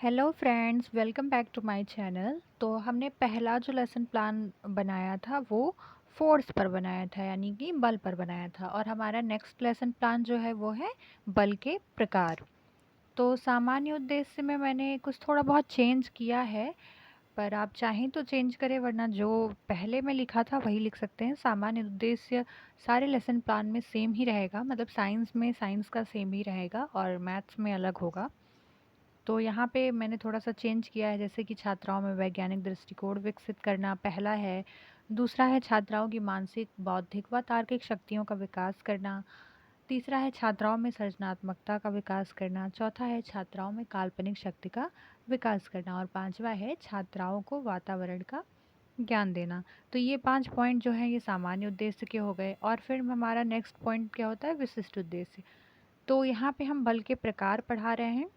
Hello friends, welcome back to my channel. तो हमने पहला जो लेसन प्लान बनाया था वो फोर्स पर बनाया था, यानी कि बल पर बनाया था। और हमारा नेक्स्ट लेसन प्लान जो है वो है बल के प्रकार। तो सामान्य उद्देश्य में मैंने कुछ थोड़ा बहुत चेंज किया है, पर आप चाहें तो चेंज करें, वरना जो पहले में लिखा था वही लिख सकते हैं। सामान्य उद्देश्य सारे लेसन प्लान में सेम ही रहेगा, मतलब साइंस में साइंस का सेम ही रहेगा और मैथ्स में अलग होगा। तो यहाँ पे मैंने थोड़ा-सा चेंज किया है, जैसे कि छात्राओं में वैज्ञानिक दृष्टिकोण विकसित करना पहला है। दूसरा है छात्राओं की मानसिक, बौद्धिक व तार्किक शक्तियों का विकास करना। तीसरा है छात्राओं में सृजनात्मकता का विकास करना। चौथा है छात्राओं में काल्पनिक शक्ति का विकास करना। और पाँचवा है छात्राओं को वातावरण का ज्ञान देना। तो ये 5 पॉइंट जो हैं ये सामान्य उद्देश्य के हो गए। और फिर हमारा नेक्स्ट पॉइंट क्या होता है, विशिष्ट उद्देश्य। तो यहाँ पे हम बल के प्रकार पढ़ा रहे हैं।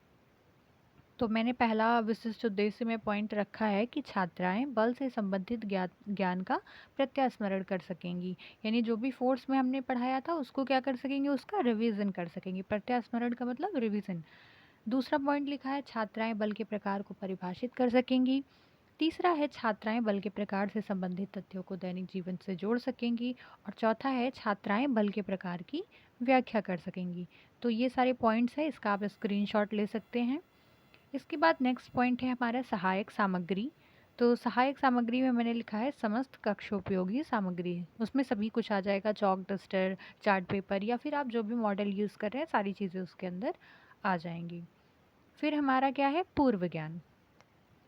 तो मैंने पहला विशिष्ट उद्देश्य में पॉइंट रखा है कि छात्राएं बल से संबंधित ज्ञान का प्रत्यास्मरण कर सकेंगी, यानी जो भी फोर्स में हमने पढ़ाया था उसको क्या कर सकेंगी, उसका रिवीजन कर सकेंगी। प्रत्यास्मरण का मतलब रिवीजन। दूसरा पॉइंट लिखा है छात्राएं बल के प्रकार को परिभाषित कर सकेंगी। तीसरा है छात्राएं बल के प्रकार से संबंधित तथ्यों को दैनिक जीवन से जोड़ सकेंगी। और चौथा है छात्राएं बल के प्रकार की व्याख्या कर सकेंगी। तो ये सारे पॉइंट्स हैं, इसका आप स्क्रीनशॉट ले सकते हैं। इसके बाद नेक्स्ट पॉइंट है हमारा सहायक सामग्री। तो सहायक सामग्री में मैंने लिखा है समस्त कक्षोपयोगी सामग्री। उसमें सभी कुछ आ जाएगा, चॉक, डस्टर, चार्ट पेपर, या फिर आप जो भी मॉडल यूज़ कर रहे हैं सारी चीज़ें उसके अंदर आ जाएंगी। फिर हमारा क्या है, पूर्व ज्ञान।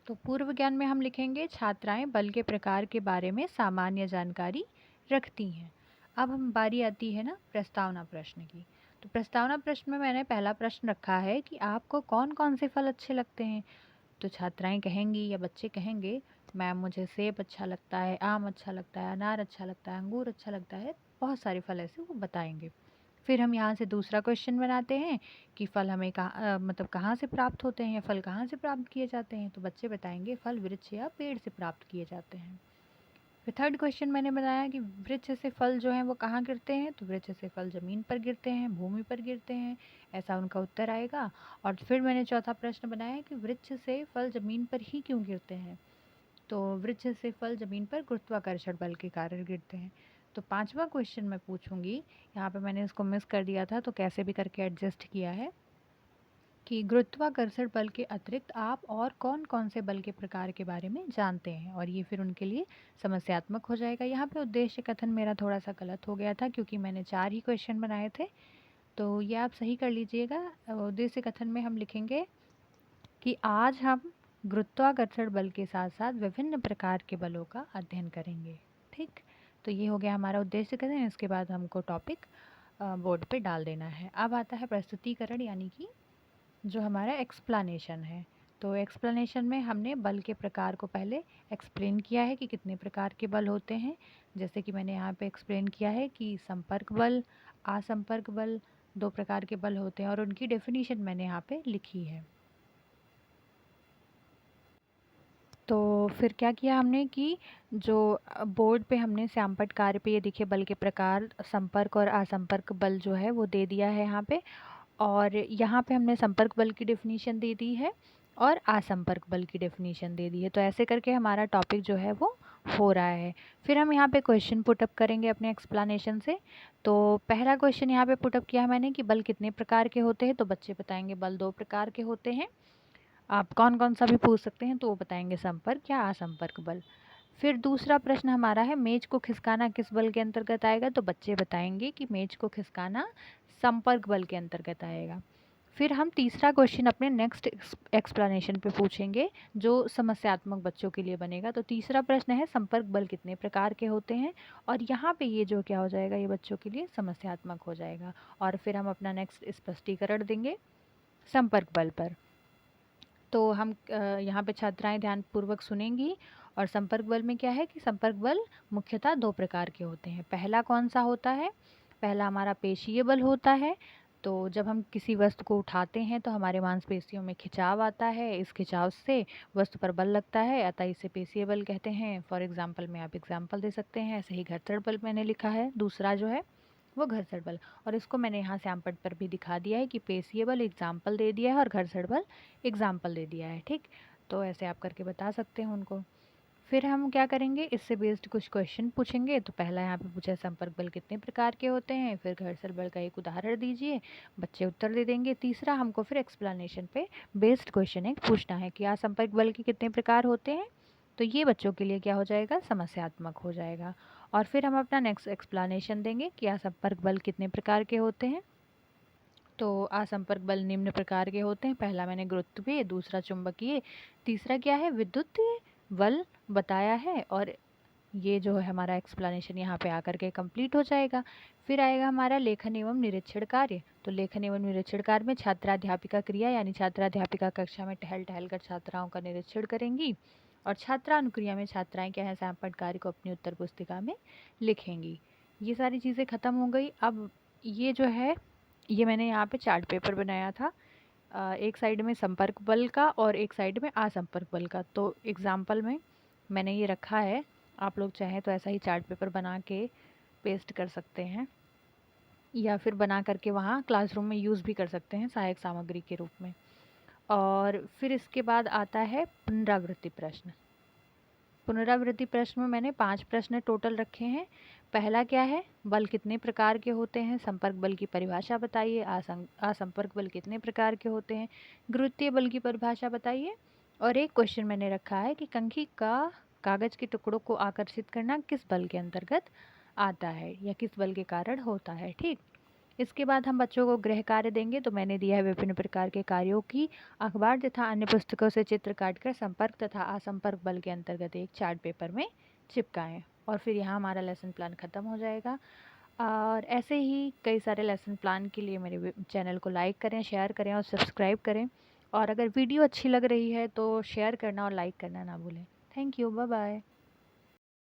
तो पूर्व ज्ञान में हम लिखेंगे छात्राएं बल के प्रकार के बारे में सामान्य जानकारी रखती हैं। अब हम बारी आती है ना प्रस्तावना प्रश्न की। तो प्रस्तावना प्रश्न में मैंने पहला प्रश्न रखा है कि आपको कौन कौन से फल अच्छे लगते हैं। तो छात्राएं कहेंगी या बच्चे कहेंगे, मैम मुझे सेब अच्छा लगता है, आम अच्छा लगता है, अनार अच्छा लगता है, अंगूर अच्छा लगता है। बहुत सारे फल ऐसे वो बताएंगे। फिर हम यहाँ से दूसरा क्वेश्चन बनाते हैं कि फल हमें मतलब कहाँ से प्राप्त होते हैं, या फल कहाँ से प्राप्त किए जाते हैं। तो बच्चे बताएंगे फल वृक्ष या पेड़ से प्राप्त किए जाते हैं। फिर थर्ड क्वेश्चन मैंने बनाया कि वृक्ष से फल जो हैं वो कहाँ गिरते हैं। तो वृक्ष से फल ज़मीन पर गिरते हैं, भूमि पर गिरते हैं, ऐसा उनका उत्तर आएगा। और फिर मैंने चौथा प्रश्न बनाया कि वृक्ष से फल ज़मीन पर ही क्यों गिरते हैं। तो वृक्ष से फल ज़मीन पर गुरुत्वाकर्षण बल के कारण गिरते हैं। तो पांचवा क्वेश्चन मैं पूछूंगी, यहाँ पे मैंने इसको मिस कर दिया था तो कैसे भी करके एडजस्ट किया है, कि गुरुत्वाकर्षण बल के अतिरिक्त आप और कौन कौन से बल के प्रकार के बारे में जानते हैं। और ये फिर उनके लिए समस्यात्मक हो जाएगा। यहाँ पे उद्देश्य कथन मेरा थोड़ा सा गलत हो गया था, क्योंकि मैंने 4 ही क्वेश्चन बनाए थे। तो ये आप सही कर लीजिएगा। उद्देश्य कथन में हम लिखेंगे कि आज हम गुरुत्वाकर्षण बल के साथ साथ विभिन्न प्रकार के बलों का अध्ययन करेंगे। ठीक, तो ये हो गया हमारा उद्देश्य कथन। इसके बाद हमको टॉपिक बोर्ड पे डाल देना है। अब आता है प्रस्तुतिकरण, यानी कि जो हमारा एक्सप्लेनेशन है। तो एक्सप्लेनेशन में हमने बल के प्रकार को पहले एक्सप्लेन किया है कि कितने प्रकार के बल होते हैं। जैसे कि मैंने यहाँ पे एक्सप्लेन किया है कि संपर्क बल, असंपर्क बल, 2 प्रकार के बल होते हैं और उनकी डेफिनेशन मैंने यहाँ पे लिखी है। तो फिर क्या किया हमने कि जो बोर्ड पे हमने श्यामपट्ट कार्य पे ये देखिए बल के प्रकार, संपर्क और असंपर्क बल जो है वो दे दिया है यहाँ पे। और यहाँ पे हमने संपर्क बल की डेफिनेशन दे दी है और असंपर्क बल की डेफिनेशन दे दी है। तो ऐसे करके हमारा टॉपिक जो है वो हो रहा है। फिर हम यहाँ पे क्वेश्चन पुटअप करेंगे अपने एक्सप्लेनेशन से। तो पहला क्वेश्चन यहाँ पे पुटअप किया है मैंने कि बल कितने प्रकार के होते हैं। तो बच्चे बताएंगे बल 2 प्रकार के होते हैं। आप कौन कौन सा भी पूछ सकते हैं, तो वो बताएंगे संपर्क या असंपर्क बल। फिर दूसरा प्रश्न हमारा है मेज को खिसकाना किस बल के अंतर्गत आएगा। तो बच्चे बताएंगे कि मेज को खिसकाना संपर्क बल के अंतर्गत आएगा। फिर हम तीसरा क्वेश्चन अपने नेक्स्ट एक्सप्लेनेशन पे पूछेंगे, जो समस्यात्मक बच्चों के लिए बनेगा। तो तीसरा प्रश्न है संपर्क बल कितने प्रकार के होते हैं। और यहाँ पे ये जो क्या हो जाएगा, ये बच्चों के लिए समस्यात्मक हो जाएगा। और फिर हम अपना नेक्स्ट स्पष्टीकरण देंगे संपर्क बल पर। तो हम यहाँ पे छात्राएं ध्यानपूर्वक सुनेंगी। और संपर्क बल में क्या है कि संपर्क बल मुख्यतः 2 प्रकार के होते हैं। पहला कौन सा होता है, पहला हमारा पेशीय बल होता है। तो जब हम किसी वस्तु को उठाते हैं तो हमारे मांसपेशियों में खिंचाव आता है, इस खिंचाव से वस्तु पर बल लगता है, अतः इसे पेशीय बल कहते हैं। फॉर एग्जाम्पल में आप एग्जाम्पल दे सकते हैं, ऐसे ही घर्षण बल मैंने लिखा है दूसरा जो है। वो घर्षण बल। और इसको मैंने यहाँ सैमपट पर भी दिखा दिया है कि पेशीय बल एग्जाम्पल दे दिया है और घर्षण बल एग्जाम्पल दे दिया है। ठीक, तो ऐसे आप करके बता सकते हैं उनको। फिर हम क्या करेंगे, इससे बेस्ड कुछ क्वेश्चन पूछेंगे। तो पहला यहाँ पे पूछा संपर्क बल कितने प्रकार के होते हैं, फिर घर्षण बल का एक उदाहरण दीजिए, बच्चे उत्तर दे देंगे। तीसरा हमको फिर एक्सप्लेनेशन पे बेस्ड क्वेश्चन एक पूछना है कि असंपर्क बल के कितने प्रकार होते हैं। तो ये बच्चों के लिए क्या हो जाएगा, समस्यात्मक हो जाएगा। और फिर हम अपना नेक्स्ट एक्सप्लेनेशन देंगे कि असंपर्क बल कितने प्रकार के होते हैं। तो असंपर्क बल निम्न प्रकार के होते हैं। पहला मैंने गुरुत्वीय, दूसरा चुंबकीय, तीसरा क्या है, विद्युतीय बल बताया है। और ये जो है हमारा एक्सप्लेनेशन यहाँ पे आकर के कंप्लीट हो जाएगा। फिर आएगा हमारा लेखन एवं निरीक्षण कार्य। तो लेखन एवं निरीक्षण कार्य में छात्राध्यापिका क्रिया यानी छात्राध्यापिका कक्षा में टहल टहल कर छात्राओं का निरीक्षण करेंगी और छात्रानुक्रिया में छात्राएं क्या है, सैमपट कार्य को अपनी उत्तर पुस्तिका में लिखेंगी। ये सारी चीज़ें ख़त्म हो गई। अब ये जो है, ये मैंने यहाँ पे चार्ट पेपर बनाया था, एक साइड में संपर्क बल का और एक साइड में असंपर्क बल का। तो एग्जाम्पल में मैंने ये रखा है, आप लोग चाहें तो ऐसा ही चार्ट पेपर बना के पेस्ट कर सकते हैं या फिर बना करके वहाँ क्लासरूम में यूज़ भी कर सकते हैं सहायक सामग्री के रूप में। और फिर इसके बाद आता है पुनरावृत्ति प्रश्न। पुनरावृत्ति प्रश्न में मैंने 5 प्रश्न टोटल रखे हैं। पहला क्या है, बल कितने प्रकार के होते हैं, संपर्क बल की परिभाषा बताइए, असंपर्क बल कितने प्रकार के होते हैं, गुरुत्वीय बल की परिभाषा बताइए। और एक क्वेश्चन मैंने रखा है कि कंघी का कागज के टुकड़ों को आकर्षित करना किस बल के अंतर्गत आता है या किस बल के कारण होता है। ठीक, इसके बाद हम बच्चों को गृह कार्य देंगे। तो मैंने दिया है विभिन्न प्रकार के कार्यों की अखबार तथा अन्य पुस्तकों से चित्र काटकर संपर्क तथा असंपर्क बल के अंतर्गत एक चार्ट पेपर में चिपकाएं। और फिर यहाँ हमारा लेसन प्लान ख़त्म हो जाएगा। और ऐसे ही कई सारे लेसन प्लान के लिए मेरे चैनल को लाइक करें, शेयर करें और सब्सक्राइब करें। और अगर वीडियो अच्छी लग रही है तो शेयर करना और लाइक करना ना भूलें। Thank you, bye bye.